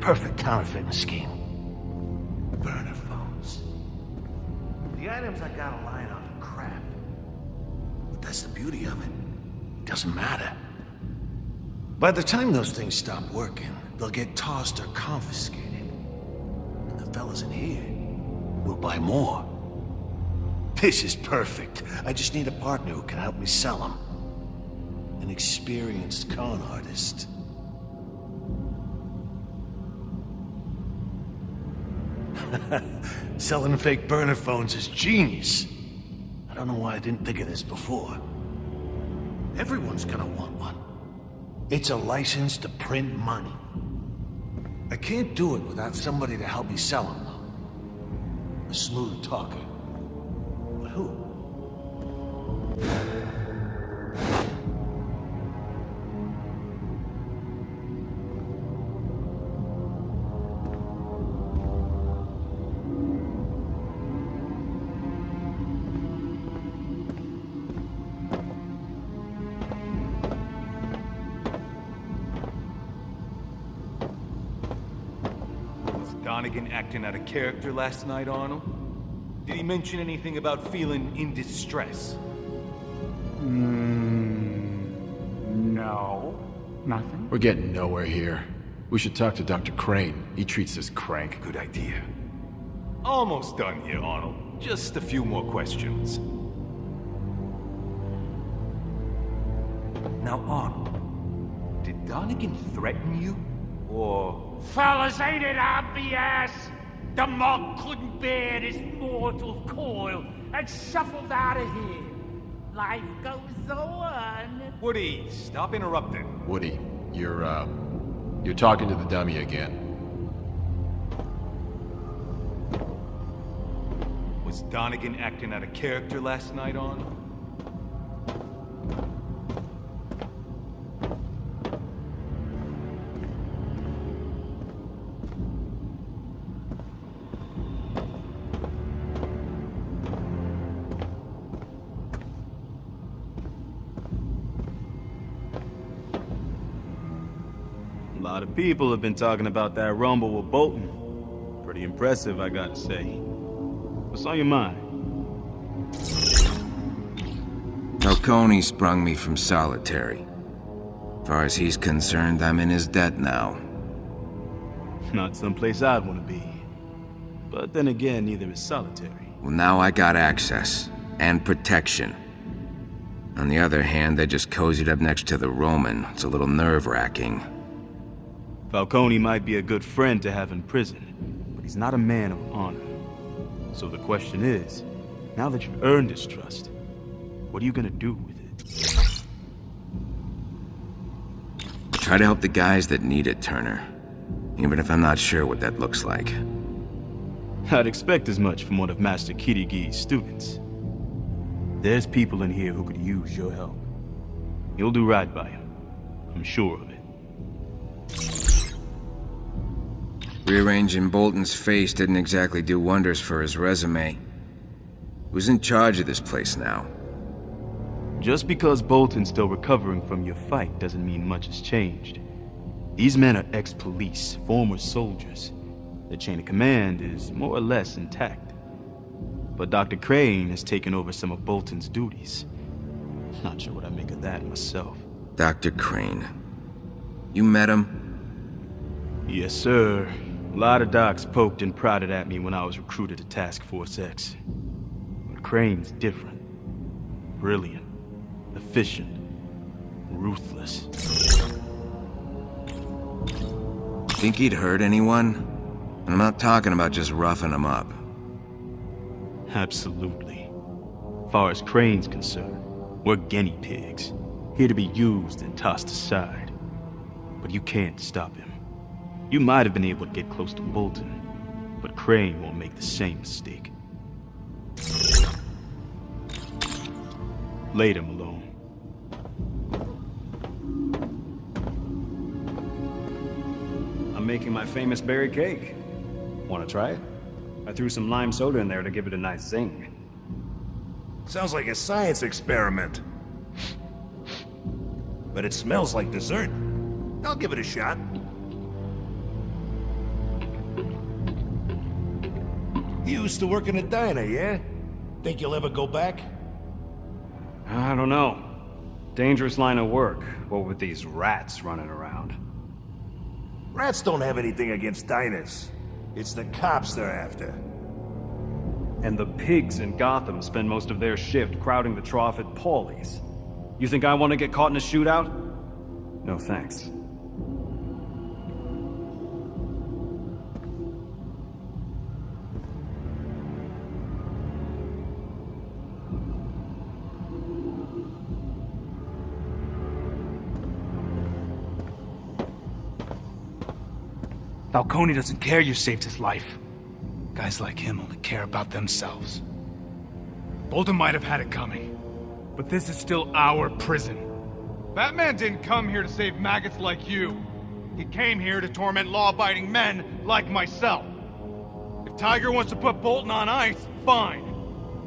Perfect counterfeiting scheme. Burner phones. The items I got a line on are crap. But that's the beauty of it. It doesn't matter. By the time those things stop working, they'll get tossed or confiscated. And the fellas in here will buy more. This is perfect. I just need a partner who can help me sell them. An experienced con artist. Selling fake burner phones is genius. I don't know why I didn't think of this before. Everyone's gonna want one. It's a license to print money. I can't do it without somebody to help me sell them, though. A smooth talker. But who? Donegan acting out of character last night, Arnold? Did he mention anything about feeling in distress? No. Nothing. We're getting nowhere here. We should talk to Dr. Crane. He treats this crank. Good idea. Almost done here, Arnold. Just a few more questions. Now, Arnold, did Donegan threaten you? Or... Fellas, ain't it obvious? The monk couldn't bear this mortal coil and shuffled out of here. Life goes on. Woody, stop interrupting. Woody, you're talking to the dummy again. Was Donegan acting out of character last night, Arnold? A lot of people have been talking about that rumble with Bolton. Pretty impressive, I gotta say. What's on your mind? Falcone sprung me from solitary. Far as he's concerned, I'm in his debt now. Not someplace I'd want to be. But then again, neither is solitary. Well, now I got access. And protection. On the other hand, they just cozied up next to the Roman. It's a little nerve-wracking. Falcone might be a good friend to have in prison, but he's not a man of honor. So the question is, now that you've earned his trust, what are you gonna do with it? Try to help the guys that need it, Turner. Even if I'm not sure what that looks like. I'd expect as much from one of Master Kirigi's students. There's people in here who could use your help. You'll do right by him. I'm sure of it. Rearranging Bolton's face didn't exactly do wonders for his resume. Who's in charge of this place now? Just because Bolton's still recovering from your fight doesn't mean much has changed. These men are ex-police, former soldiers. Their chain of command is more or less intact. But Dr. Crane has taken over some of Bolton's duties. Not sure what I make of that myself. Dr. Crane. You met him? Yes, sir. A lot of docs poked and prodded at me when I was recruited to Task Force X. But Crane's different. Brilliant. Efficient. Ruthless. Think he'd hurt anyone? And I'm not talking about just roughing them up. Absolutely. Far as Crane's concerned, we're guinea pigs. Here to be used and tossed aside. But you can't stop him. You might have been able to get close to Bolton, but Crane won't make the same mistake. Later, Malone. I'm making my famous berry cake. Want to try it? I threw some lime soda in there to give it a nice zing. Sounds like a science experiment. But it smells like dessert. I'll give it a shot. used to work in a diner, yeah? Think you'll ever go back? I don't know. Dangerous line of work, what with these rats running around. Rats don't have anything against diners. It's the cops they're after. And the pigs in Gotham spend most of their shift crowding the trough at Paulie's. You think I want to get caught in a shootout? No thanks. Falcone doesn't care you saved his life. Guys like him only care about themselves. Bolton might have had it coming, but this is still our prison. Batman didn't come here to save maggots like you. He came here to torment law-abiding men like myself. If Tiger wants to put Bolton on ice, fine.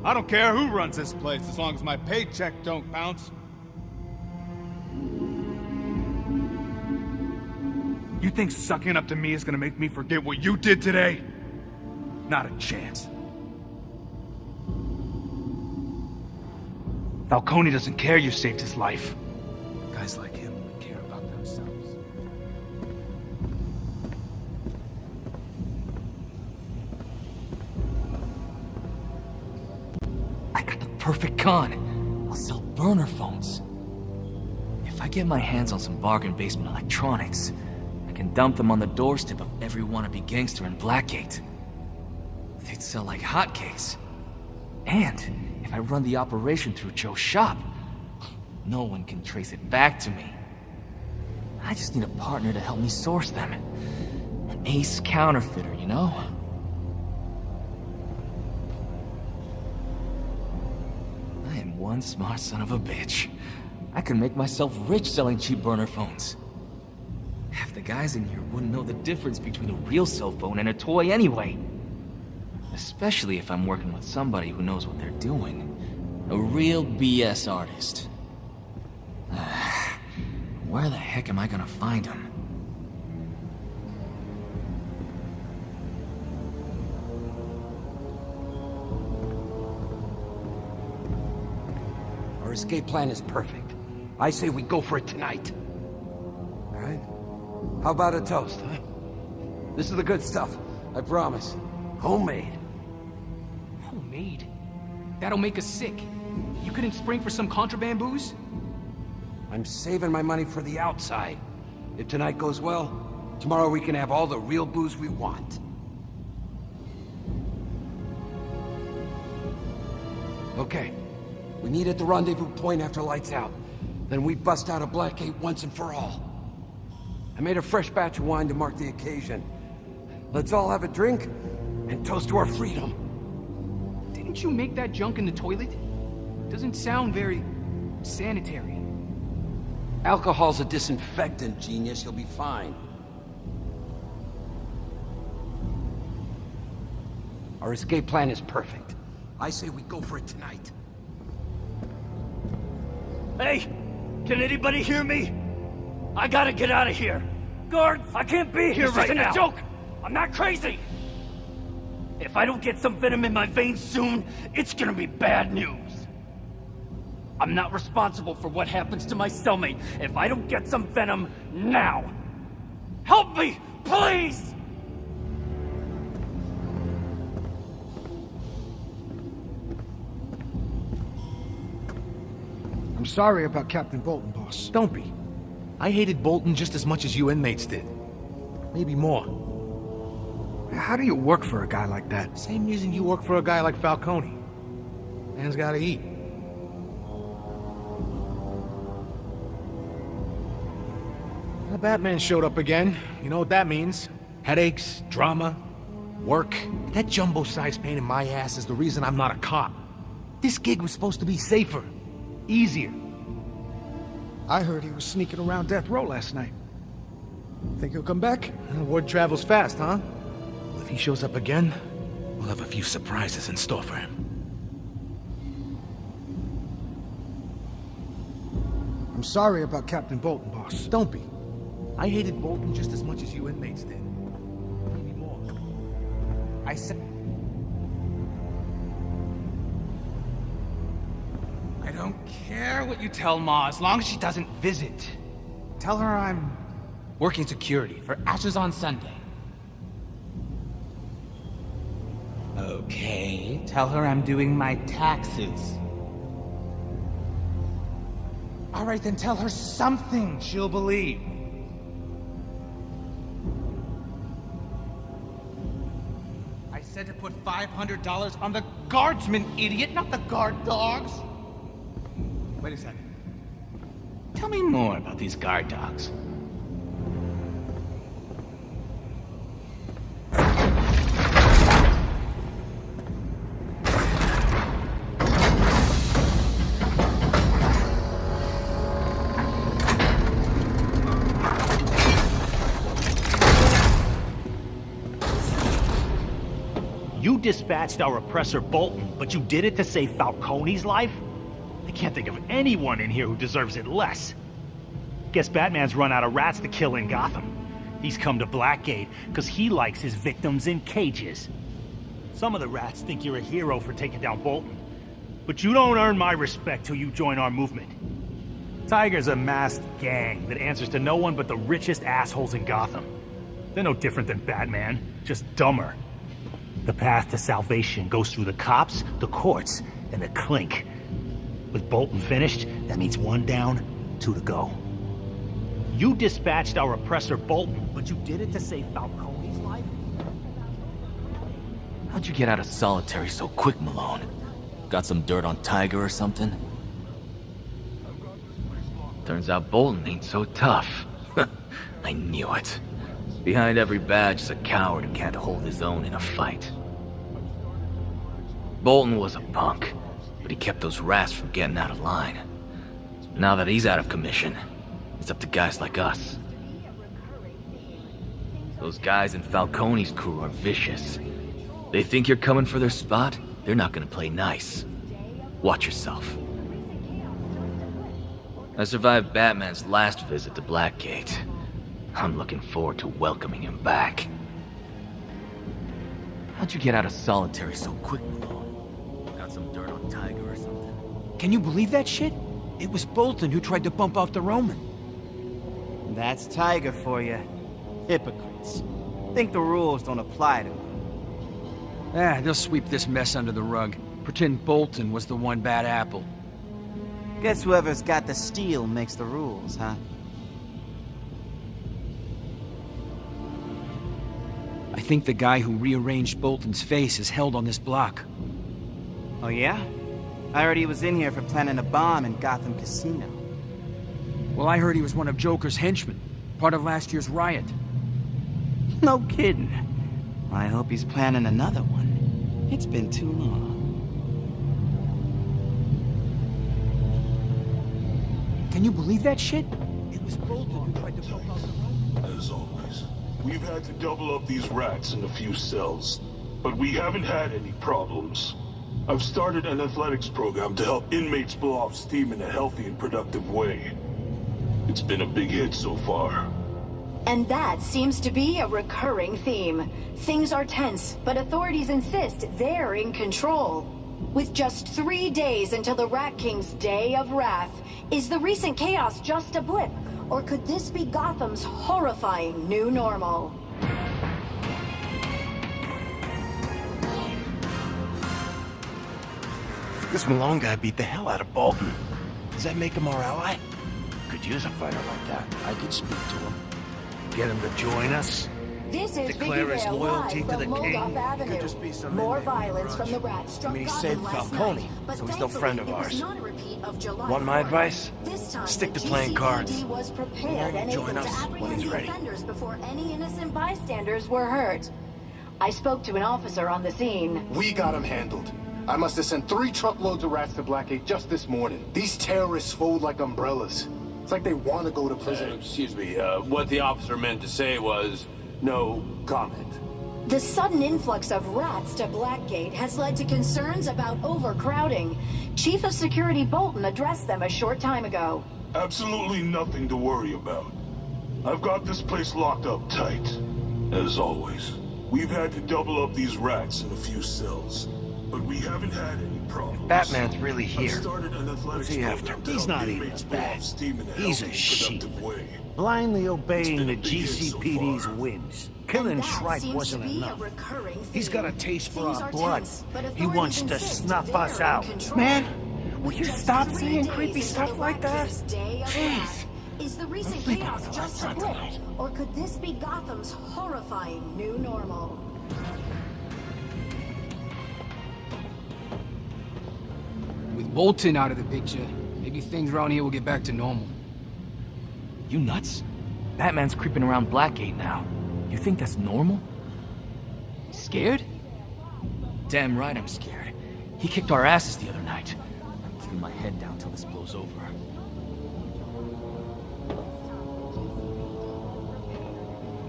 I don't care who runs this place as long as my paycheck don't bounce. You think sucking up to me is gonna make me forget what you did today? Not a chance. Falcone doesn't care you saved his life. Guys like him only care about themselves. I got the perfect con. I'll sell burner phones. If I get my hands on some bargain basement electronics, I can dump them on the doorstep of every wannabe gangster in Blackgate. They'd sell like hotcakes. And if I run the operation through Joe's shop, no one can trace it back to me. I just need a partner to help me source them. An ace counterfeiter, you know? I am one smart son of a bitch. I can make myself rich selling cheap burner phones. Half the guys in here wouldn't know the difference between a real cell phone and a toy anyway. Especially if I'm working with somebody who knows what they're doing. A real BS artist. Where the heck am I gonna find him? Our escape plan is perfect. I say we go for it tonight. All right? How about a toast, huh? This is the good stuff, I promise. Homemade. Homemade? That'll make us sick. You couldn't spring for some contraband booze? I'm saving my money for the outside. If tonight goes well, tomorrow we can have all the real booze we want. Okay. We meet at the rendezvous point after lights out. Then we bust out of Blackgate once and for all. I made a fresh batch of wine to mark the occasion. Let's all have a drink and toast to our freedom. Didn't you make that junk in the toilet? Doesn't sound very sanitary. Alcohol's a disinfectant, genius. You'll be fine. Our escape plan is perfect. I say we go for it tonight. Hey! Can anybody hear me? I gotta get out of here. Guards, I can't be here right now. This isn't a joke. I'm not crazy. If I don't get some venom in my veins soon, it's gonna be bad news. I'm not responsible for what happens to my cellmate if I don't get some venom now. Help me, please! I'm sorry about Captain Bolton, boss. Don't be. I hated Bolton just as much as you inmates did. Maybe more. How do you work for a guy like that? Same reason you work for a guy like Falcone. Man's gotta eat. Well, Batman showed up again. You know what that means. Headaches, drama, work. That jumbo-sized pain in my ass is the reason I'm not a cop. This gig was supposed to be safer. Easier. I heard he was sneaking around death row last night. Think he'll come back? Word travels fast, huh? Well, if he shows up again, we'll have a few surprises in store for him. I'm sorry about Captain Bolton, boss. Don't be. I hated Bolton just as much as you inmates did. Maybe more. I said... I don't care what you tell Ma, as long as she doesn't visit. Tell her I'm working security for Ashes on Sunday. Okay, tell her I'm doing my taxes. Alright, then tell her something she'll believe. I said to put $500 on the guardsmen, idiot, not the guard dogs. Wait a second. Tell me more about these guard dogs. You dispatched our oppressor Bolton, but you did it to save Falcone's life? I can't think of anyone in here who deserves it less. Guess Batman's run out of rats to kill in Gotham. He's come to Blackgate because he likes his victims in cages. Some of the rats think you're a hero for taking down Bolton, but you don't earn my respect till you join our movement. Tiger's a masked gang that answers to no one but the richest assholes in Gotham. They're no different than Batman, just dumber. The path to salvation goes through the cops, the courts, and the clink. With Bolton finished, that means 1 down, 2 to go. You dispatched our oppressor Bolton, but you did it to save Falcone's life? How'd you get out of solitary so quick, Malone? Got some dirt on Tiger or something? Turns out Bolton ain't so tough. I knew it. Behind every badge is a coward who can't hold his own in a fight. Bolton was a punk, but he kept those rats from getting out of line. Now that he's out of commission, it's up to guys like us. Those guys in Falcone's crew are vicious. They think you're coming for their spot, they're not gonna play nice. Watch yourself. I survived Batman's last visit to Blackgate. I'm looking forward to welcoming him back. How'd you get out of solitary so quick, Malone? Got some dirt on Tiger or something? Can you believe that shit? It was Bolton who tried to bump off the Roman. That's Tiger for you. Hypocrites. Think the rules don't apply to them. They'll sweep this mess under the rug. Pretend Bolton was the one bad apple. Guess whoever's got the steel makes the rules, huh? I think the guy who rearranged Bolton's face is held on this block. Oh yeah? I heard he was in here for planning a bomb in Gotham Casino. Well, I heard he was one of Joker's henchmen, part of last year's riot. No kidding. I hope he's planning another one. It's been too long. Can you believe that shit? It was Bolton who tried to bump off the Roman. As always, we've had to double up these rats in a few cells, but we haven't had any problems. I've started an athletics program to help inmates blow off steam in a healthy and productive way. It's been a big hit so far. And that seems to be a recurring theme. Things are tense, but authorities insist they're in control. With just 3 days until the Rat King's Day of Wrath, is the recent chaos just a blip? Or could this be Gotham's horrifying new normal? This Malone guy beat the hell out of Bolton. Does that make him our ally? Could use a fighter like that. I could speak to him. Get him to join us. This is Declare his Vicky loyalty live to the from king. Moldoff Avenue. Could just be some More violence from the rats struck he Gotham saved last Falcone, night, but so he's no friend of thankfully it was ours. not a repeat of July Want my 4th. advice? This time, Stick the to playing cards. GCPD was prepared and Join able us to when apprehend he's the ready. offenders before any innocent bystanders were hurt. I spoke to an officer on the scene. We got him handled. I must have sent 3 truckloads of rats to Blackgate just this morning. These terrorists fold like umbrellas. It's like they want to go to prison. Excuse me, what the officer meant to say was, no comment. The sudden influx of rats to Blackgate has led to concerns about overcrowding. Chief of Security Bolton addressed them a short time ago. Absolutely nothing to worry about. I've got this place locked up tight. As always, we've had to double up these rats in a few cells. but we haven't had any problems. Batman's really I've here. started an athletics What's he after? program to He's help not even inmates a blow bat. off steam in a He's a healthy, sheep. productive way. Blindly obeying the been a big hit so GCPD's far. whims. Killing Shrike wasn't enough. He's got a taste for our blood. He wants to snuff us out. Man, will you stop saying creepy stuff like that? Jeez. Is the recent chaos just a blip, or could this be Gotham's horrifying new normal? With Bolton out of the picture, maybe things around here will get back to normal. You nuts? Batman's creeping around Blackgate now. You think that's normal? Scared? Damn right I'm scared. He kicked our asses the other night. I'm keeping my head down till this blows over.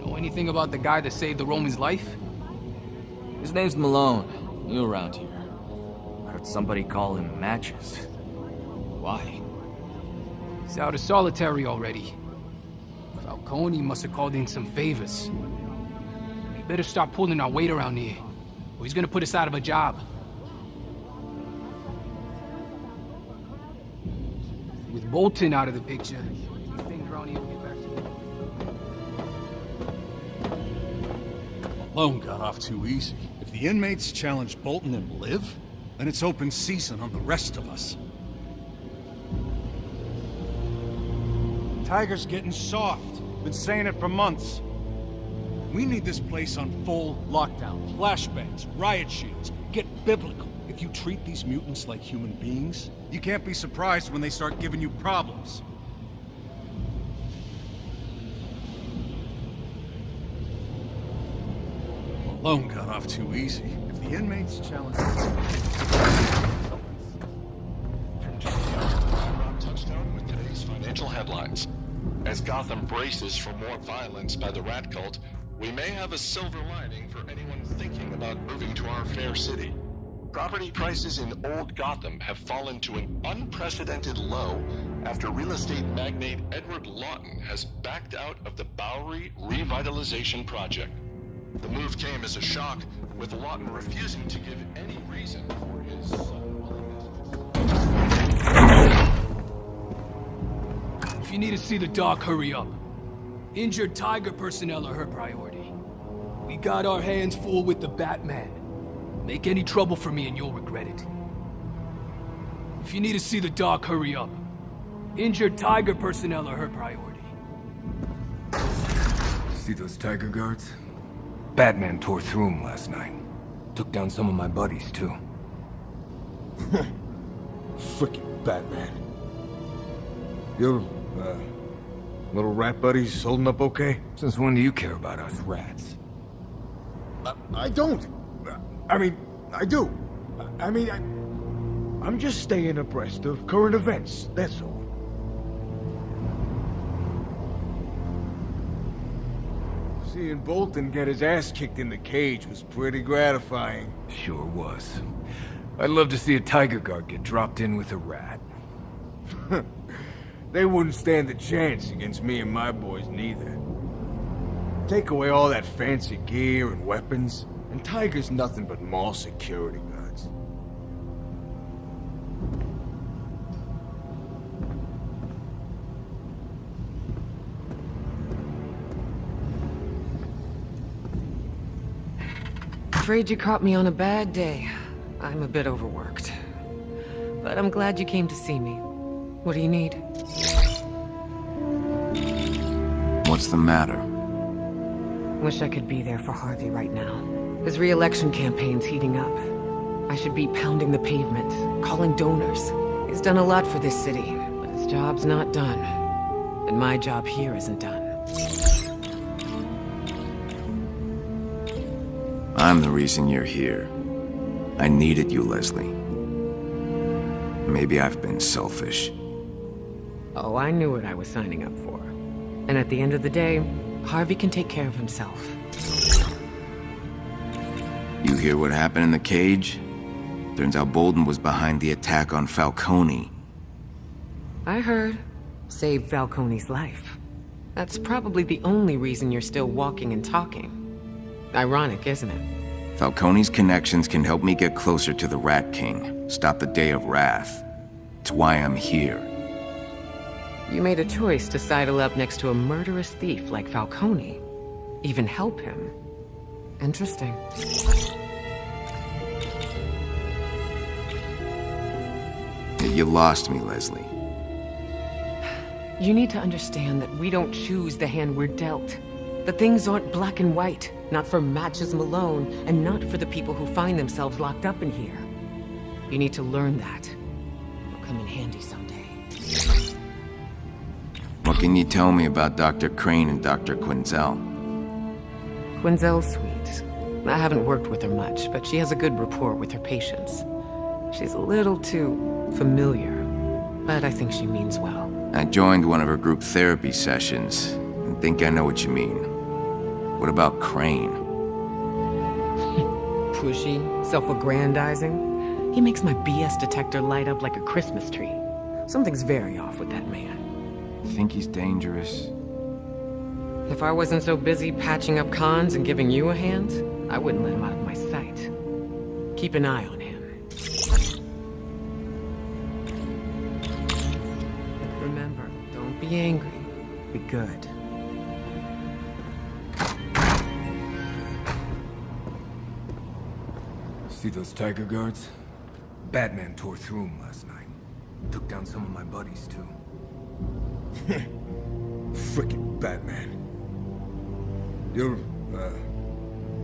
Know anything about the guy that saved the Roman's life? His name's Malone. New around here. I heard somebody call him Matches. Why? He's out of solitary already. Falcone must have called in some favors. We better start pulling our weight around here, or he's gonna put us out of a job. With Bolton out of the picture, maybe things around here will get back to normal. Malone got off too easy. If the inmates challenge Bolton and live, then it's open season on the rest of us. Tiger's getting soft. Been saying it for months. We need this place on full lockdown. Flashbangs, riot shields. Get biblical. If you treat these mutants like human beings, you can't be surprised when they start giving you problems. Malone got off too easy. If the inmates challenge... Touchdown with today's financial headlines. As Gotham braces for more violence by the rat cult, we may have a silver lining for anyone thinking about moving to our fair city. Property prices in Old Gotham have fallen to an unprecedented low after real estate magnate Edward Lawton has backed out of the Bowery Revitalization Project. The move came as a shock, with Lawton refusing to give any reason for his If you need to see the doc, hurry up. Injured Tiger personnel are her priority. We got our hands full with the Batman. Make any trouble for me and you'll regret it. If you need to see the doc, hurry up. Injured Tiger personnel are her priority. See those Tiger guards? Batman tore through them last night. Took down some of my buddies, too. Frickin' Batman. Your, little rat buddies holding up okay? Since when do you care about us rats? I don't. I mean, I do. I'm just staying abreast of current events, that's all. Seeing Bolton get his ass kicked in the cage was pretty gratifying. Sure was. I'd love to see a Tiger guard get dropped in with a rat. They wouldn't stand a chance against me and my boys neither. Take away all that fancy gear and weapons, and Tiger's nothing but mall security guards. Afraid you caught me on a bad day. I'm a bit overworked. But I'm glad you came to see me. What do you need? What's the matter? Wish I could be there for Harvey right now. His re-election campaign's heating up. I should be pounding the pavement, calling donors. He's done a lot for this city, but his job's not done. And my job here isn't done. I'm the reason you're here. I needed you, Leslie. Maybe I've been selfish. Oh, I knew what I was signing up for. And at the end of the day, Harvey can take care of himself. You hear what happened in the cage? Turns out Bolton was behind the attack on Falcone. I heard. Saved Falcone's life. That's probably the only reason you're still walking and talking. Ironic, isn't it? Falcone's connections can help me get closer to the Rat King, stop the Day of Wrath. It's why I'm here. You made a choice to sidle up next to a murderous thief like Falcone. Even help him. Interesting. You lost me, Leslie. You need to understand that we don't choose the hand we're dealt. The things aren't black and white, not for Matches Malone, and not for the people who find themselves locked up in here. You need to learn that. It'll come in handy someday. What can you tell me about Dr. Crane and Dr. Quinzel? Quinzel's sweet. I haven't worked with her much, but she has a good rapport with her patients. She's a little too familiar, but I think she means well. I joined one of her group therapy sessions, and think I know what you mean. What about Crane? Pushy, self-aggrandizing. He makes my BS detector light up like a Christmas tree. Something's very off with that man. You think he's dangerous? If I wasn't so busy patching up cons and giving you a hand, I wouldn't let him out of my sight. Keep an eye on him. Remember, don't be angry. Be good. See those Tiger guards? Batman tore through them last night. Took down some of my buddies, too. Frickin' Batman. Your,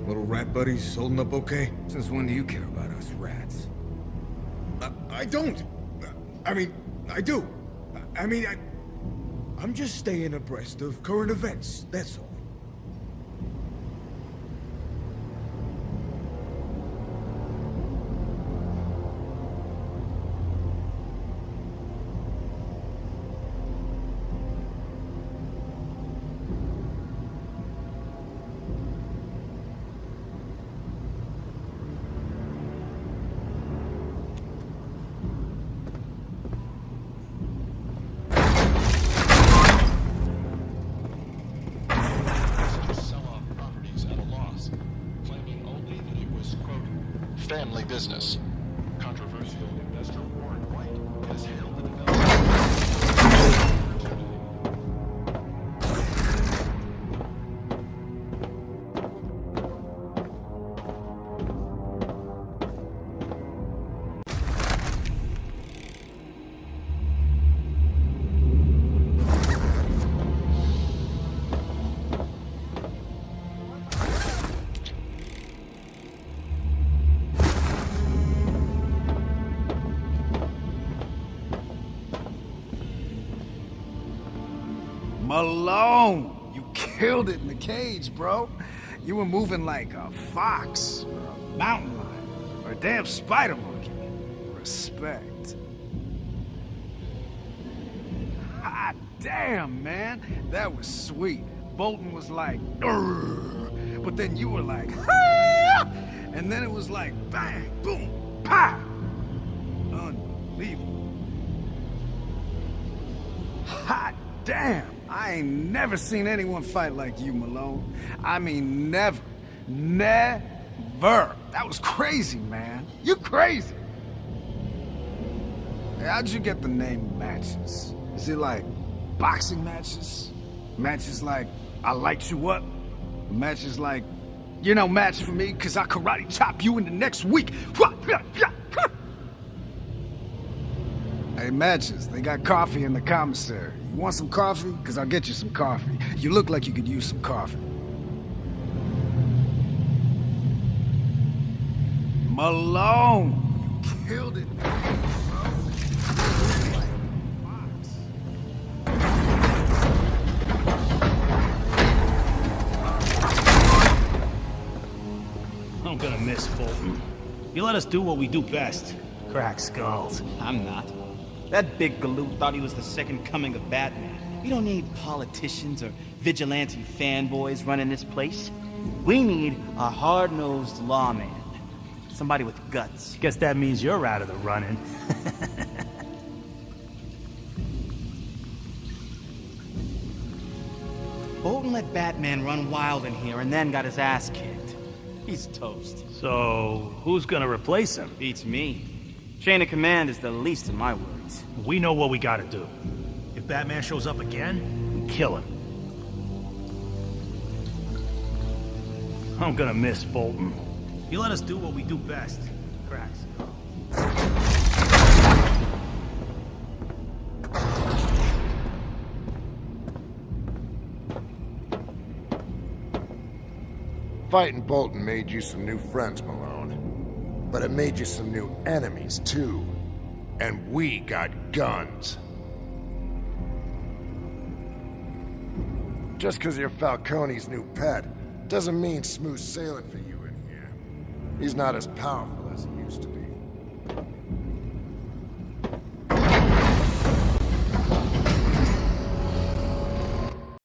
little rat buddies holding up okay? Since when do you care about us rats? I don't. I mean, I do. I'm just staying abreast of current events, that's all. Family business. Controversial investor Warren White has hailed the development. Malone! You killed it in the cage, bro. You were moving like a fox, or a mountain lion, or a damn spider monkey. Respect. Hot damn, man. That was sweet. Bolton was like, "Urgh," but then you were like, "Ah!" And then it was like, bang, boom, pow. Unbelievable. Hot damn. I ain't never seen anyone fight like you, Malone. I mean, never. Never. That was crazy, man. You crazy. Hey, how'd you get the name Matches? Is it like boxing matches? Matches like, I light you up? Matches like, you're no match for me because I karate chop you in the next week? Hey, Matches, they got coffee in the commissary. You want some coffee? Because I'll get you some coffee. You look like you could use some coffee. Malone! You killed it. I'm gonna miss Bolton. You let us do what we do best. Crack skulls. I'm not. That big galoot thought he was the second coming of Batman. We don't need politicians or vigilante fanboys running this place. We need a hard-nosed lawman. Somebody with guts. Guess that means you're out of the running. Bolton let Batman run wild in here and then got his ass kicked. He's toast. So, who's gonna replace him? Beats me. Chain of command is the least of my worries. We know what we gotta do. If Batman shows up again, we kill him. I'm gonna miss Bolton. He let us do what we do best. Cracks. Fighting Bolton made you some new friends, Malone. But it made you some new enemies, too. And we got guns. Just because you're Falcone's new pet doesn't mean smooth sailing for you in here. He's not as powerful as he used to be.